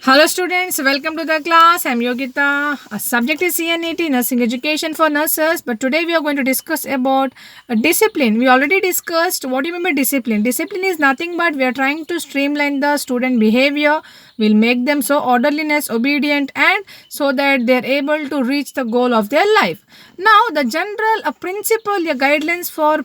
Hello students, welcome to the class. I am Yogita. Our subject is CNET, Nursing Education for Nurses. But today we are going to discuss about discipline. We already discussed what do you mean by discipline. Discipline is nothing but we are trying to streamline the student behavior. We'll make them so orderliness, obedient and so that they are able to reach the goal of their life. Now the general principle, guidelines for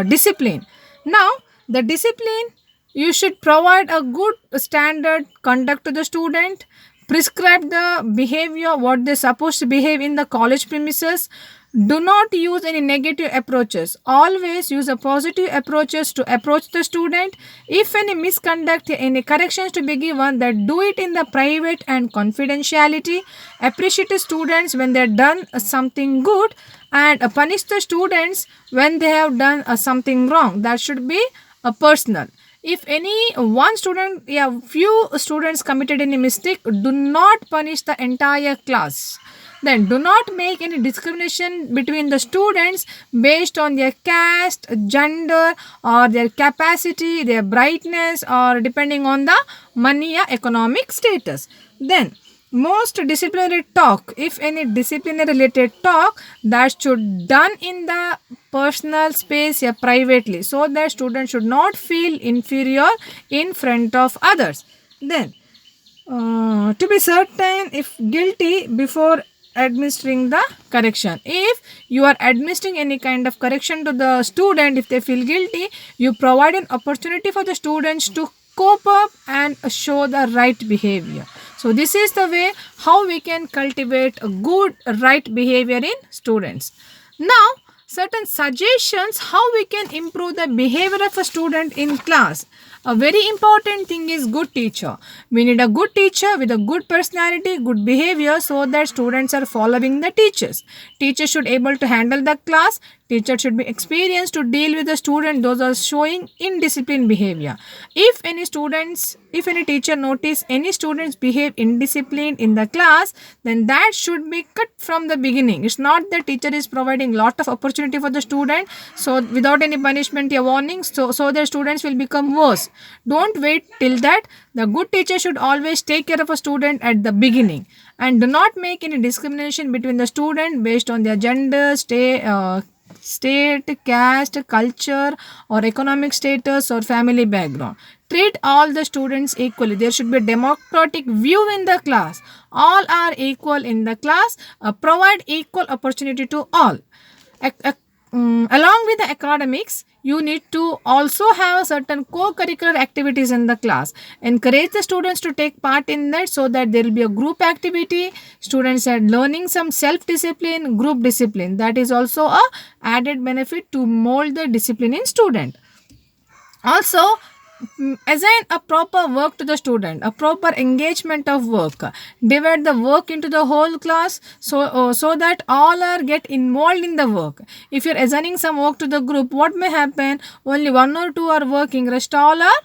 discipline. Now the discipline you should provide a good standard conduct to the student, prescribe the behavior what they're supposed to behave in the college premises. Do not use any negative approaches. Always use a positive approaches to approach the student. If any misconduct, any corrections to be given, that do it in the private and confidentiality. Appreciate the students when they're done something good and punish the students when they have done something wrong. That should be personal. If any one student, few students committed any mistake, do not punish the entire class. Then do not make any discrimination between the students based on their caste, gender, or their capacity, their brightness, or depending on the money or economic status. Then most disciplinary talk, if any disciplinary related talk, that should done in the personal space or privately, so that students should not feel inferior in front of others. Then to be certain if guilty before administering the correction. If you are administering any kind of correction to the student, if they feel guilty, you provide an opportunity for the students to cope up and show the right behavior. So this is the way how we can cultivate a good right behavior in students. Now certain suggestions how we can improve the behavior of a student in class. A very important thing is good teacher. We need a good teacher with a good personality, good behavior, so that students are following the teachers. Teacher should able to handle the class. Teacher should be experienced to deal with the student those are showing indisciplined behavior. If any teacher notice any students behave indisciplined in the class, then that should be cut from the beginning. It's not the teacher is providing lot of opportunity for the student, so without any punishment or warnings, so the students will become worse. Don't wait till that. The good teacher should always take care of a student at the beginning, and do not make any discrimination between the student based on their gender, state, caste, culture, or economic status or family background. Treat all the students equally. There should be a democratic view in the class. All are equal in the class. Provide equal opportunity to all. Along with the academics, you need to also have certain co-curricular activities in the class. Encourage the students to take part in that, so that there will be a group activity. Students are learning some self-discipline, group discipline. That is also a added benefit to mold the discipline in student. Also, assign a proper work to the student, a proper engagement of work. Divide the work into the whole class, so that all are get involved in the work. If you're assigning some work to the group, what may happen? Only one or two are working, rest all are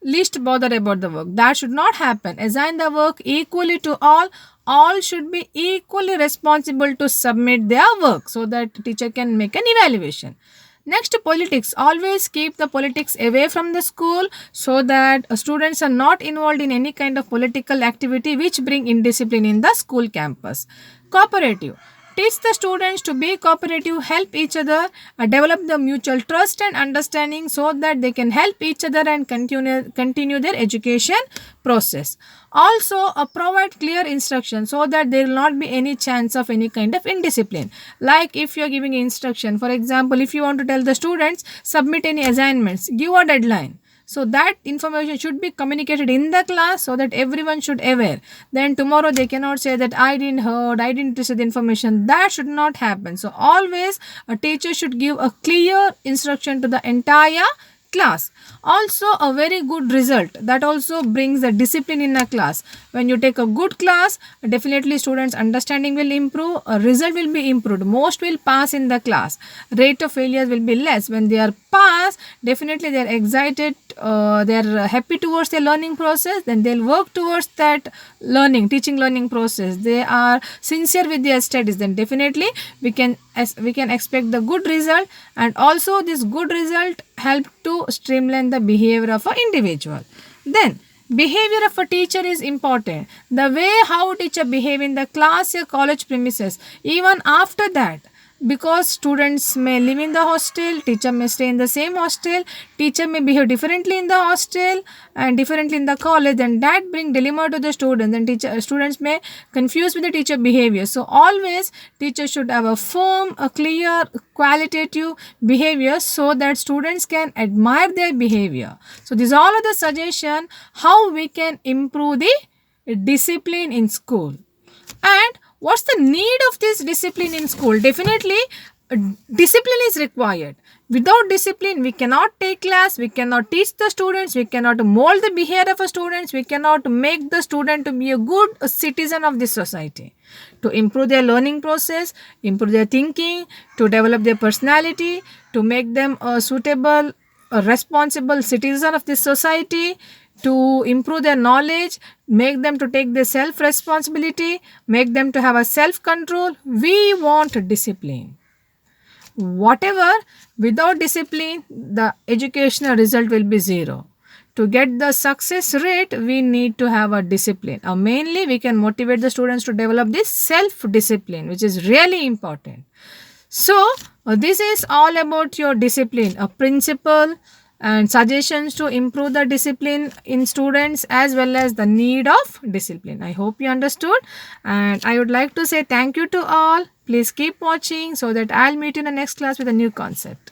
least bother about the work. That should not happen. Assign the work equally to all. All should be equally responsible to submit their work, so that teacher can make an evaluation. Next, politics. Always keep the politics away from the school, so that students are not involved in any kind of political activity which bring indiscipline in the school campus. Cooperative. Teach the students to be cooperative, help each other, develop the mutual trust and understanding, so that they can help each other and continue their education process. Also, provide clear instructions, so that there will not be any chance of any kind of indiscipline. Like if you are giving instruction, for example, if you want to tell the students submit any assignments, give a deadline. So that information should be communicated in the class, so that everyone should aware. Then tomorrow they cannot say that I didn't receive the information. That should not happen. So always a teacher should give a clear instruction to the entire class. Also, a very good result, that also brings the discipline in a class. When you take a good class, definitely students understanding will improve, a result will be improved, most will pass in the class, rate of failures will be less. When they are pass, definitely they are excited, they are happy towards their learning process, then they'll work towards that teaching learning process. They are sincere with their studies, then definitely we can expect the good result. And also this good result help to streamline the behavior of an individual. Then Behavior of a teacher is important. The way how a teacher behave in the class or college premises, even after that, because students may live in the hostel, teacher may stay in the same hostel, teacher may behave differently in the hostel and differently in the college, and that bring dilemma to the students, and students may confuse with the teacher behavior. So always teacher should have a firm, a clear, qualitative behavior so that students can admire their behavior. So these all are the suggestion how we can improve the discipline in school. And what's the need of this discipline in school? Definitely, discipline is required. Without discipline, we cannot take class, we cannot teach the students, we cannot mold the behavior of a students, we cannot make the student to be a good citizen of this society. To improve their learning process, improve their thinking, to develop their personality, to make them a suitable, a responsible citizen of this society, to improve their knowledge, make them to take their self responsibility, make them to have a self control. We want discipline. Whatever, without discipline, the educational result will be zero. To get the success rate, we need to have a discipline. Mainly, we can motivate the students to develop this self discipline, which is really important. So, this is all about your discipline, a principle and suggestions to improve the discipline in students as well as the need of discipline. I hope you understood, and I would like to say thank you to all. Please keep watching so that I'll meet you in the next class with a new concept.